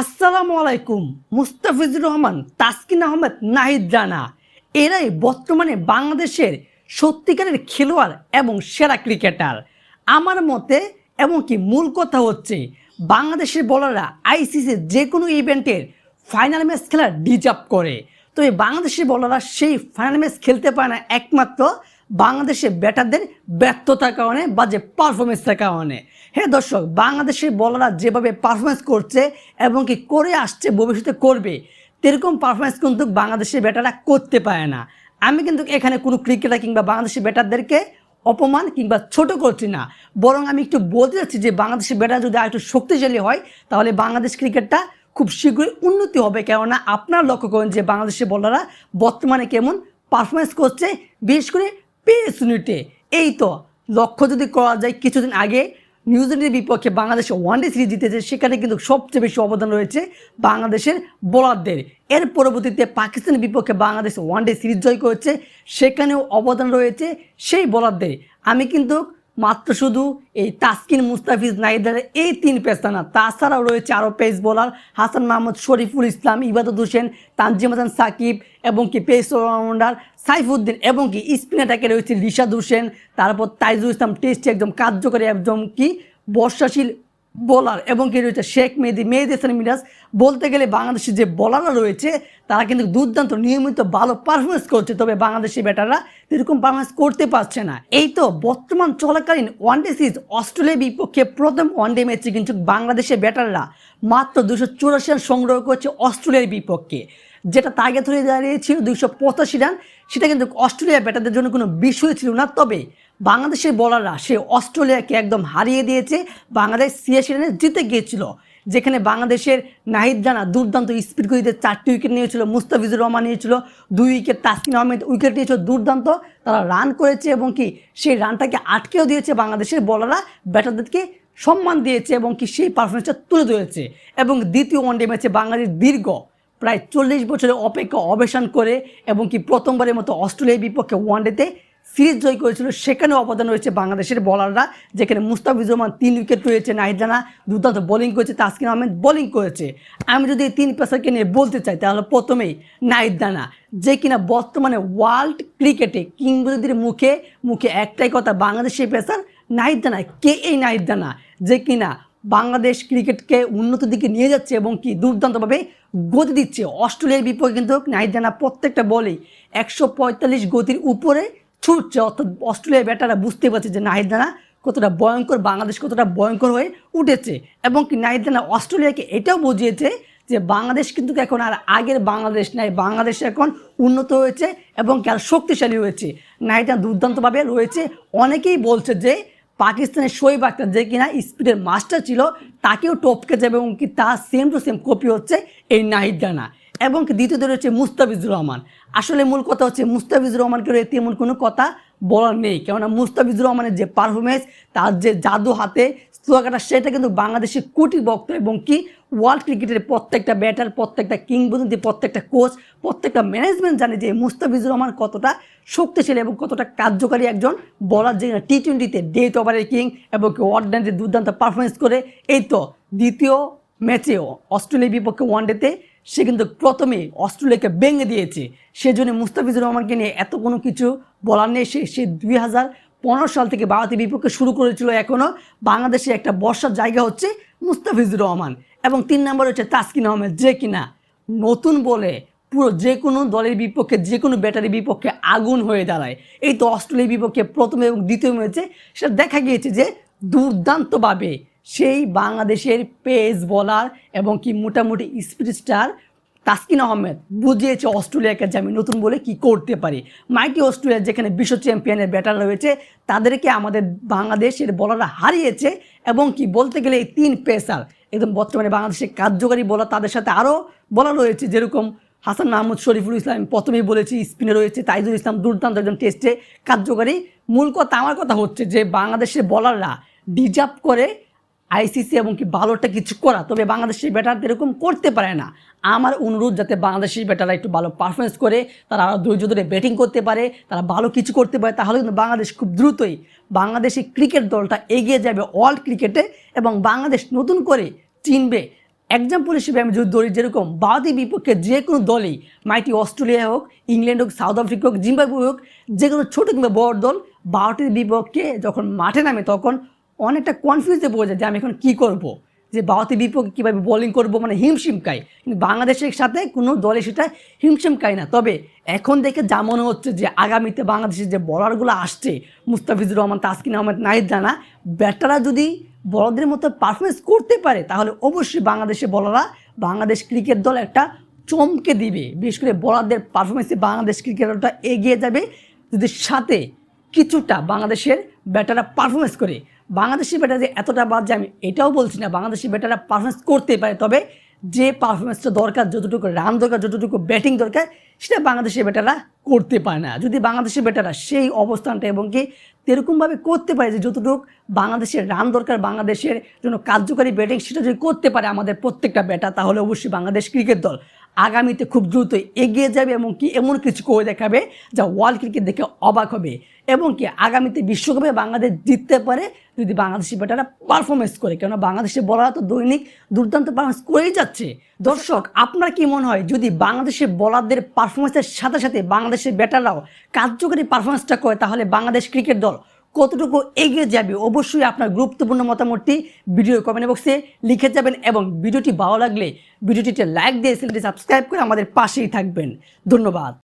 আসসালামু আলাইকুম। মুস্তাফিজুর রহমান, তাসকিন আহমেদ, নাহিদ রানা এরাই বর্তমানে বাংলাদেশের সত্যিকারের খেলোয়াড় এবং সেরা ক্রিকেটার আমার মতে। এবং কি মূল কথা হচ্ছে বাংলাদেশের বোলাররা আইসিসির যে কোনো ইভেন্টের ফাইনাল ম্যাচ খেলার ডিজার্ভ করে। তো এই বাংলাদেশের বোলাররা সেই ফাইনাল ম্যাচ খেলতে পারে না একমাত্র বাংলাদেশের ব্যাটারদের ব্যর্থতার কারণে বা যে পারফরমেন্সের কারণে। হ্যাঁ দর্শক, বাংলাদেশের বোলাররা যেভাবে পারফরমেন্স করছে এবং কি করে আসছে, ভবিষ্যতে করবে, এরকম পারফরমেন্স কিন্তু বাংলাদেশের ব্যাটাররা করতে পারে না। আমি কিন্তু এখানে কোনো ক্রিকেটার কিংবা বাংলাদেশের ব্যাটারদেরকে অপমান কিংবা ছোট করছি না, বরং আমি একটু বলতে চাচ্ছি যে বাংলাদেশের ব্যাটার যদি আরেকটু শক্তিশালী হয় তাহলে বাংলাদেশ ক্রিকেটটা খুব শীঘ্রই উন্নতি হবে। কেননা আপনারা লক্ষ্য করেন যে বাংলাদেশের বোলাররা বর্তমানে কেমন পারফরমেন্স করছে, বিশেষ করে পেস ইউনিটে। এই তো লক্ষ্য যদি করা যায়, কিছুদিন আগে নিউজিল্যান্ডের বিপক্ষে বাংলাদেশ ওয়ানডে সিরিজ জিতেছে, সেখানে কিন্তু সবচেয়ে বেশি অবদান রয়েছে বাংলাদেশের বোলারদের। এর পরবর্তীতে পাকিস্তানের বিপক্ষে বাংলাদেশ ওয়ানডে সিরিজ জয় করেছে, সেখানেও অবদান রয়েছে সেই বোলারদের। আমি কিন্তু মাত্র শুধু এই তাসকিন, মুস্তাফিজ, নাহিদ এই তিন পেসার না, তাছাড়াও রয়েছে আরও পেস বোলার হাসান মাহমুদ, শরীফুল ইসলাম, ইবাদত হোসেন, তানজিম হাসান সাকিব, এবং কি পেস অলরাউন্ডার সাইফুদ্দিন, এবং কি স্পিন অ্যাটাকে রয়েছে রিশাদ হোসেন, তারপর তাইজুল ইসলাম টেস্টে একদম কার্যকরী একদম কি বর্ষাশীল বোলার, এবং কি রয়েছে শেখ মেহেদী, মেহেদী হাসান মিরাজ। বলতে গেলে বাংলাদেশের যে বোলাররা রয়েছে তারা কিন্তু দুর্দান্ত নিয়মিত ভালো পারফরমেন্স করছে, তবে বাংলাদেশি ব্যাটাররা এরকম পারফরমেন্স করতে পারছে না। এই তো বর্তমান চলাকালীন ওয়ানডে সিরিজ অস্ট্রেলিয়ার বিপক্ষে প্রথম ওয়ানডে ম্যাচে কিন্তু বাংলাদেশের ব্যাটাররা মাত্র 284 রান সংগ্রহ করছে অস্ট্রেলিয়ার বিপক্ষে, যেটা টার্গেট হয়ে দাঁড়িয়েছিল 285 রান। সেটা কিন্তু অস্ট্রেলিয়া ব্যাটারদের জন্য কোনো বিষয় ছিল না, তবে বাংলাদেশের বোলাররা সে অস্ট্রেলিয়াকে একদম হারিয়ে দিয়েছে। বাংলাদেশ 86 রানে জিতে গিয়েছিল, যেখানে বাংলাদেশের নাহিদ রানা দুর্দান্ত স্পিড গতিতে 4টি উইকেট নিয়েছিল, মুস্তাফিজুর রহমান নিয়েছিল 2 উইকেট, তাসকিন আহমেদ উইকেট নিয়েছিল, দুর্দান্ত তারা রান করেছে এবং কি সেই রানটাকে আটকেও দিয়েছে। বাংলাদেশের বোলাররা ব্যাটারদেরকে সম্মান দিয়েছে এবং কি সেই পারফরমেন্সটা তুলে ধরেছে। এবং দ্বিতীয় ওয়ানডে ম্যাচে বাংলাদেশ দীর্ঘ প্রায় 40 বছরের অপেক্ষা অবসান করে এবং কি প্রথমবারের মতো অস্ট্রেলিয়ার বিপক্ষে ওয়ানডেতে সিরিজ জয় করেছিল, সেখানে অবদান রয়েছে বাংলাদেশের বোলাররা, যেখানে মুস্তাফিজুর রহমান 3 উইকেট রয়েছে, নাহিদ রানা দুর্দান্ত বোলিং করেছে, তাসকিন আহমেদ বোলিং করেছে। আমি যদি এই 3 পেসারকে নিয়ে বলতে চাই তাহলে প্রথমেই নাহিদ রানা, যে কিনা বর্তমানে ওয়ার্ল্ড ক্রিকেটে কিংবদন্তির মুখে মুখে একটাই কথা, বাংলাদেশের পেসার নাহিদ রানা। কে এই নাহিদ রানা, যে কিনা বাংলাদেশ ক্রিকেটকে উন্নত দিকে নিয়ে যাচ্ছে এবং কি দুর্দান্তভাবে গতি দিচ্ছে। অস্ট্রেলিয়ার বিপক্ষে কিন্তু নাহিদ রানা প্রত্যেকটা বলেই 145 গতির উপরে ছুটছে, অর্থাৎ অস্ট্রেলিয়ার ব্যাটাররা বুঝতে পারছে যে নাহিদ রানা কতটা ভয়ঙ্কর, বাংলাদেশ কতটা ভয়ঙ্কর হয়ে উঠেছে। এবং কি নাহিদ রানা অস্ট্রেলিয়াকে এটাও বুঝিয়েছে যে বাংলাদেশ কিন্তু এখন আর আগের বাংলাদেশ নাই, বাংলাদেশ এখন উন্নত হয়েছে এবং আর শক্তিশালী হয়েছে। নাহিদ রানা দুর্দান্তভাবে রয়েছে। অনেকেই বলছে যে পাকিস্তানের শোয়েব আখতার, যে কিনা স্পিডের মাস্টার ছিল, তাকেও টপকে যাবে এবং কি তার সেম টু সেম কপি হচ্ছে এই নাহিদ রানা। এবং দ্বিতীয়ত রয়েছে মুস্তাফিজুর রহমান। আসলে মূল কথা হচ্ছে মুস্তাফিজুর রহমানকে রয়েছে তেমন কোনো কথা বলার নেই, কেননা মুস্তাফিজুর রহমানের যে পারফরমেন্স, তার যে জাদু হাতে স্লোয়াকাটা, সেটা কিন্তু বাংলাদেশের কোটি ভক্ত এবং কি ওয়ার্ল্ড ক্রিকেটের প্রত্যেকটা ব্যাটার, প্রত্যেকটা কিংবদন্তি, প্রত্যেকটা কোচ, প্রত্যেকটা ম্যানেজমেন্ট জানে যে মুস্তাফিজুর রহমান কতটা শক্তিশালী এবং কতটা কার্যকারী একজন বলার, যে টি-20তে ডেথ ওভারের কিং এবং ওয়ানডেতে দুর্দান্ত পারফরমেন্স করে। এই তো দ্বিতীয় ম্যাচেও অস্ট্রেলিয়ার বিপক্ষে ওয়ানডেতে সে কিন্তু প্রথমেই অস্ট্রেলিয়াকে ভেঙে দিয়েছে। সেজন্য মুস্তাফিজুর রহমানকে নিয়ে এত কোনো কিছু বলার নেই। সে 2015 সাল থেকে ভারতের বিপক্ষে শুরু করেছিল। এখনও বাংলাদেশে একটা বর্ষার জায়গা হচ্ছে মুস্তাফিজুর রহমান। এবং 3 নম্বর হচ্ছে তাসকিন আহমেদ, যে কিনা নতুন বলে পুরো যে কোনো দলের বিপক্ষে, যে কোনো ব্যাটারির বিপক্ষে আগুন হয়ে দাঁড়ায়। এই তো অস্ট্রেলিয়ার বিপক্ষে প্রথম এবং দ্বিতীয় ম্যাচে সেটা দেখা গিয়েছে যে দুর্দান্তভাবে সেই বাংলাদেশের পেস বোলার এবং কি মোটামুটি স্পিড স্টার তাসকিন আহমেদ বুঝিয়েছে অস্ট্রেলিয়াকে যে আমি নতুন বলে কি করতে পারি। মাইটি অস্ট্রেলিয়া, যেখানে বিশ্ব চ্যাম্পিয়নের ব্যাটার রয়েছে, তাদেরকে আমাদের বাংলাদেশের বোলাররা হারিয়েছে। এবং কি বলতে গেলে এই 3 পেসার একদম বর্তমানে বাংলাদেশের কার্যকারী বোলার, তাদের সাথে আরও বলার রয়েছে, যেরকম হাসান মাহমুদ, শরীফুল ইসলাম, প্রথমেই বলেছি স্পিনে রয়েছে তাইজুল ইসলাম, দুর্দান্ত একজন টেস্টে কার্যকারী। মূল কথা আমার কথা হচ্ছে যে বাংলাদেশের বোলাররা ডিজার্ভ করে আইসিসি এবং কি ভালোটা কিছু করা, তবে বাংলাদেশের ব্যাটার এরকম করতে পারে না। আমার অনুরোধ যাতে বাংলাদেশের ব্যাটাররা একটু ভালো পারফরমেন্স করে, তারা আরও ধৈর্য ধরে ব্যাটিং করতে পারে, তারা ভালো কিছু করতে পারে, তাহলে কিন্তু বাংলাদেশ খুব দ্রুতই বাংলাদেশি ক্রিকেট দলটা এগিয়ে যাবে ওয়ার্ল্ড ক্রিকেটে এবং বাংলাদেশ নতুন করে চিনবে এক্সাম্পল হিসেবে আমি যদি ধরি, যেরকম ভারতের বিপক্ষে যে কোনো দলই, মাইটি অস্ট্রেলিয়া হোক, ইংল্যান্ড হোক, সাউথ আফ্রিকা হোক, জিম্বাবুয়ে হোক, যে কোনো ছোটো কিংবা বড় দল ভারতের বিপক্ষে যখন মাঠে নামে তখন অনেকটা কনফিউজে পড়ে যায় যে আমি এখন কী করব, যে ভারতের বিপক্ষে কীভাবে বোলিং করব, মানে হিমশিম খাই। কিন্তু বাংলাদেশের সাথে কোনো দলে সেটা হিমশিম খায় না। তবে এখন দেখে যা মনে হচ্ছে যে আগামীতে বাংলাদেশের যে বলারগুলো আসছে, মুস্তাফিজুর রহমান, তাসকিন আহমেদ, নাহিদ রানা, ব্যাটাররা যদি বড়দের মতো পারফরমেন্স করতে পারে তাহলে অবশ্যই বাংলাদেশের বলাররা, বাংলাদেশ ক্রিকেট দল একটা চমকে দিবে। বিশেষ করে বলারদের পারফরমেন্সে বাংলাদেশ ক্রিকেট দলটা এগিয়ে যাবে যদি সাথে কিছুটা বাংলাদেশের ব্যাটাররা পারফরমেন্স করে। বাংলাদেশের ব্যাটার যে এতটা বাদ যে আমি এটাও বলছি না, বাংলাদেশের ব্যাটাররা পারফরমেন্স করতে পারে, তবে যে পারফরমেন্সটা দরকার, যতটুকু রান দরকার, যতটুকু ব্যাটিং দরকার, সেটা বাংলাদেশের ব্যাটাররা করতে পারে না। যদি বাংলাদেশের ব্যাটাররা সেই অবস্থানটা এবং কি এরকমভাবে করতে পারে যে যতটুকু বাংলাদেশের রান দরকার, বাংলাদেশের জন্য কার্যকারী ব্যাটিং, সেটা যদি করতে পারে আমাদের প্রত্যেকটা ব্যাটার, তাহলে অবশ্যই বাংলাদেশ ক্রিকেট দল আগামীতে খুব দ্রুত এগিয়ে যাবে এবং কি এমন কিছু করে দেখাবে যা ওয়ার্ল্ড ক্রিকেট দেখে অবাক হবে। এবং কি আগামীতে বিশ্বকাপে বাংলাদেশ জিততে পারে যদি বাংলাদেশি ব্যাটাররা পারফরমেন্স করে, কেননা বাংলাদেশের বলাররা তো দৈনিক দুর্দান্ত পারফরমেন্স করেই যাচ্ছে। দর্শক, আপনার কি মনে হয় যদি বাংলাদেশের বলারদের পারফরমেন্সের সাথে সাথে বাংলাদেশের ব্যাটাররাও কার্যকরী পারফরমেন্সটা করে তাহলে বাংলাদেশ ক্রিকেট দল কতটুকু এগিয়ে যাবে? অবশ্যই আপনার গুরুত্বপূর্ণ মতামতটি ভিডিও কমেন্ট বক্সে লিখে যাবেন এবং ভিডিওটি ভালো লাগলে ভিডিওটিতে লাইক দিয়ে চ্যানেলটি সাবস্ক্রাইব করে আমাদের পাশেই থাকবেন। ধন্যবাদ।